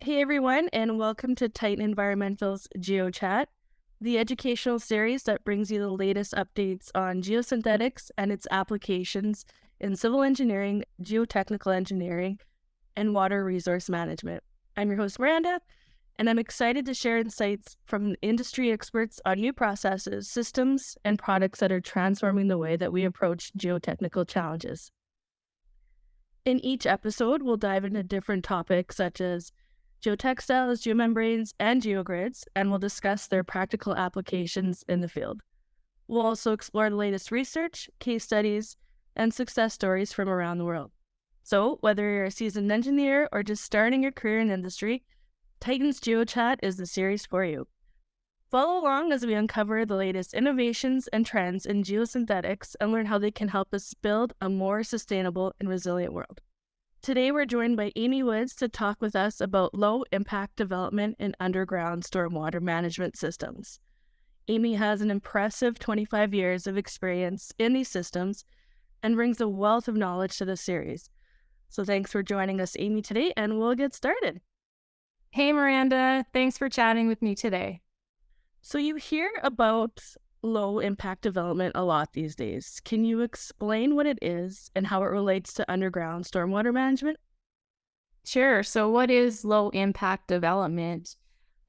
Hey everyone, and welcome to Titan Environmental's Geo Chat, the educational series that brings you the latest updates on geosynthetics and its applications in civil engineering, geotechnical engineering, and water resource management. I'm your host, Miranda, and I'm excited to share insights from industry experts on new processes, systems, and products that are transforming the way that we approach geotechnical challenges. In each episode, we'll dive into different topics such as geotextiles, geomembranes, and geogrids, and we'll discuss their practical applications in the field. We'll also explore the latest research, case studies, and success stories from around the world. So, whether you're a seasoned engineer or just starting your career in industry, Titan's GeoChat is the series for you. Follow along as we uncover the latest innovations and trends in geosynthetics and learn how they can help us build a more sustainable and resilient world. Today, we're joined by Amy Woods to talk with us about low-impact development in underground stormwater management systems. Amy has an impressive 25 years of experience in these systems and brings a wealth of knowledge to the series. So thanks for joining us, Amy, today, and we'll get started. Hey, Miranda. Thanks for chatting with me today. So you hear about low-impact development a lot these days. Can you explain what it is and how it relates to underground stormwater management? Sure. So what is low-impact development?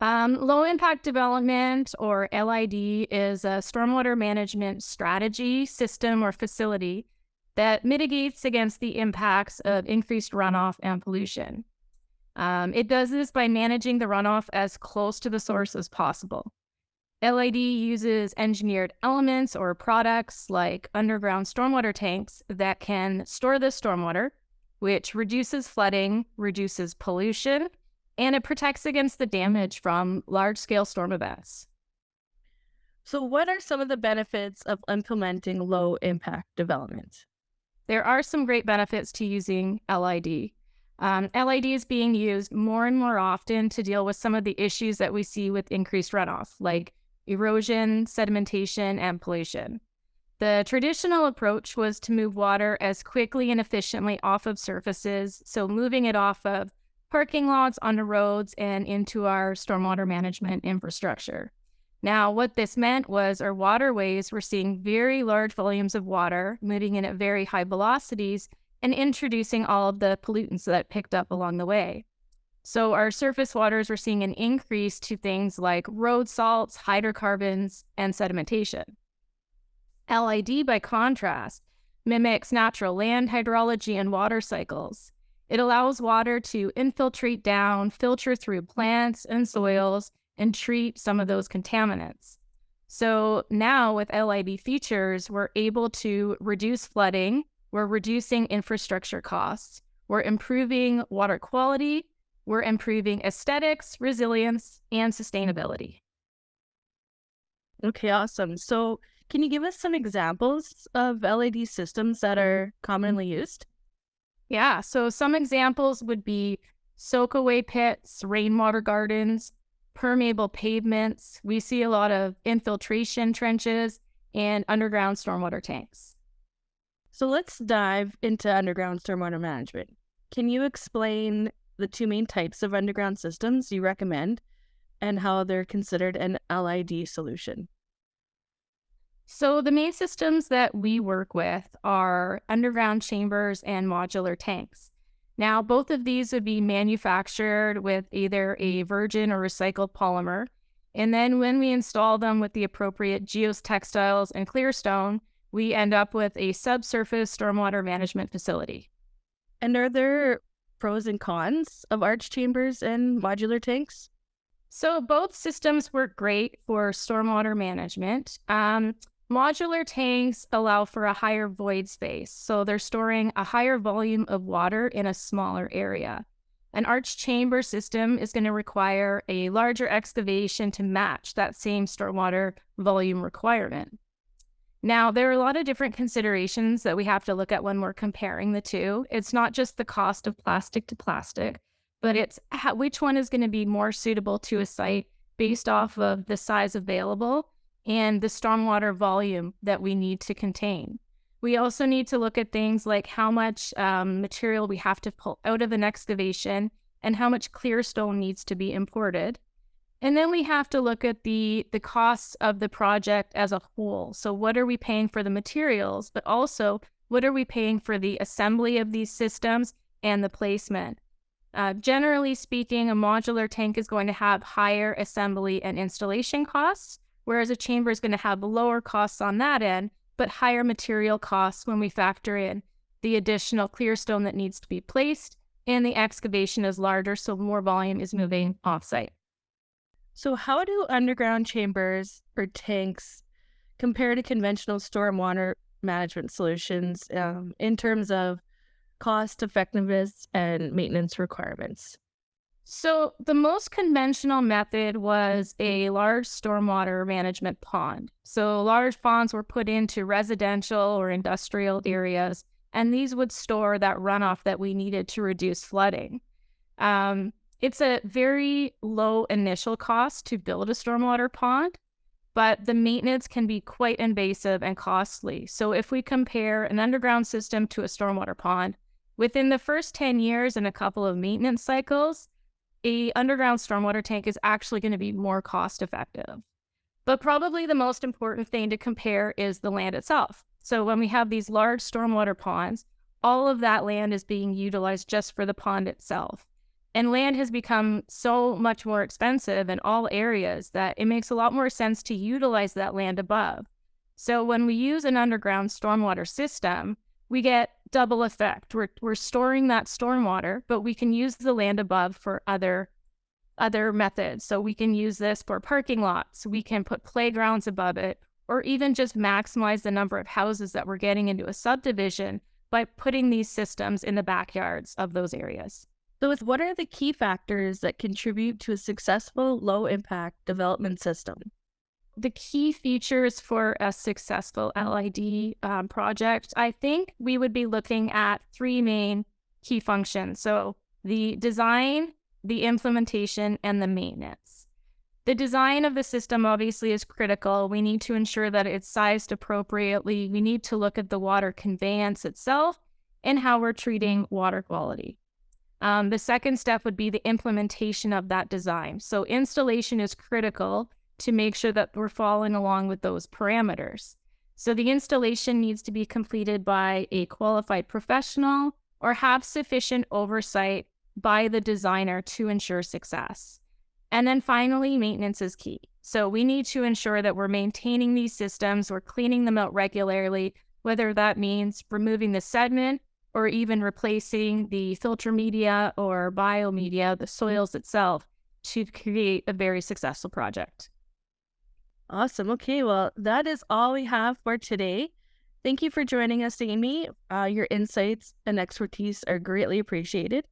Low-impact development, or LID, is a stormwater management strategy, system, or facility that mitigates against the impacts of increased runoff and pollution. It does this by managing the runoff as close to the source as possible. LID uses engineered elements or products like underground stormwater tanks that can store the stormwater, which reduces flooding, reduces pollution, and it protects against the damage from large-scale storm events. So what are some of the benefits of implementing low-impact development? There are some great benefits to using LID. LID is being used more and more often to deal with some of the issues that we see with increased runoff, like erosion, sedimentation, and pollution. The traditional approach was to move water as quickly and efficiently off of surfaces, so moving it off of parking lots, onto roads, and into our stormwater management infrastructure. Now, what this meant was our waterways were seeing very large volumes of water moving in at very high velocities and introducing all of the pollutants that picked up along the way. So our surface waters were seeing an increase to things like road salts, hydrocarbons, and sedimentation. LID, by contrast, mimics natural land hydrology and water cycles. It allows water to infiltrate down, filter through plants and soils, and treat some of those contaminants. So now with LID features, we're able to reduce flooding, we're reducing infrastructure costs, we're improving water quality, we're improving aesthetics, resilience, and sustainability. Okay, awesome. So can you give us some examples of LED systems that are commonly used? Yeah, so some examples would be soak-away pits, rainwater gardens, permeable pavements. We see a lot of infiltration trenches and underground stormwater tanks. So let's dive into underground stormwater management. Can you explain the two main types of underground systems you recommend and how they're considered an LID solution? So the main systems that we work with are underground chambers and modular tanks. Now, both of these would be manufactured with either a virgin or recycled polymer. And then when we install them with the appropriate geotextiles and clearstone, we end up with a subsurface stormwater management facility. And are there pros and cons of arch chambers and modular tanks? So both systems work great for stormwater management. Modular tanks allow for a higher void space, so they're storing a higher volume of water in a smaller area. An arch chamber system is going to require a larger excavation to match that same stormwater volume requirement. Now, there are a lot of different considerations that we have to look at when we're comparing the two. It's not just the cost of plastic to plastic, but it's which one is going to be more suitable to a site based off of the size available and the stormwater volume that we need to contain. We also need to look at things like how much material we have to pull out of an excavation and how much clear stone needs to be imported. And then we have to look at the costs of the project as a whole. So what are we paying for the materials, but also what are we paying for the assembly of these systems and the placement? Generally speaking, a modular tank is going to have higher assembly and installation costs, whereas a chamber is going to have lower costs on that end, but higher material costs when we factor in the additional clear stone that needs to be placed, and the excavation is larger, so more volume is moving offsite. So how do underground chambers or tanks compare to conventional stormwater management solutions in terms of cost effectiveness and maintenance requirements? So the most conventional method was a large stormwater management pond. So large ponds were put into residential or industrial areas, and these would store that runoff that we needed to reduce flooding. It's a very low initial cost to build a stormwater pond, but the maintenance can be quite invasive and costly. So if we compare an underground system to a stormwater pond, within the first 10 years and a couple of maintenance cycles, a underground stormwater tank is actually going to be more cost effective. But probably the most important thing to compare is the land itself. So when we have these large stormwater ponds, all of that land is being utilized just for the pond itself. And land has become so much more expensive in all areas that it makes a lot more sense to utilize that land above. So when we use an underground stormwater system, we get double effect. We're storing that stormwater, but we can use the land above for other methods. So we can use this for parking lots. We can put playgrounds above it, or even just maximize the number of houses that we're getting into a subdivision by putting these systems in the backyards of those areas. So what are the key factors that contribute to a successful low-impact development system? The key features for a successful LID project, I think we would be looking at three main key functions. So the design, the implementation, and the maintenance. The design of the system obviously is critical. We need to ensure that it's sized appropriately. We need to look at the water conveyance itself and how we're treating water quality. The second step would be the implementation of that design. So installation is critical to make sure that we're following along with those parameters. So the installation needs to be completed by a qualified professional or have sufficient oversight by the designer to ensure success. And then finally, maintenance is key. So we need to ensure that we're maintaining these systems, we're cleaning them out regularly, whether that means removing the sediment or even replacing the filter media or biomedia, the soils itself, to create a very successful project. Awesome. Okay, well, that is all we have for today. Thank you for joining us, Amy. Your insights and expertise are greatly appreciated.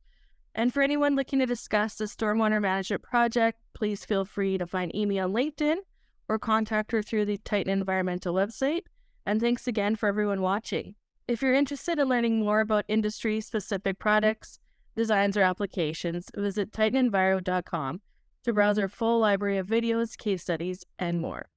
And for anyone looking to discuss the stormwater management project, please feel free to find Amy on LinkedIn or contact her through the Titan Environmental website. And thanks again for everyone watching. If you're interested in learning more about industry-specific products, designs, or applications, visit titanenviro.com to browse our full library of videos, case studies, and more.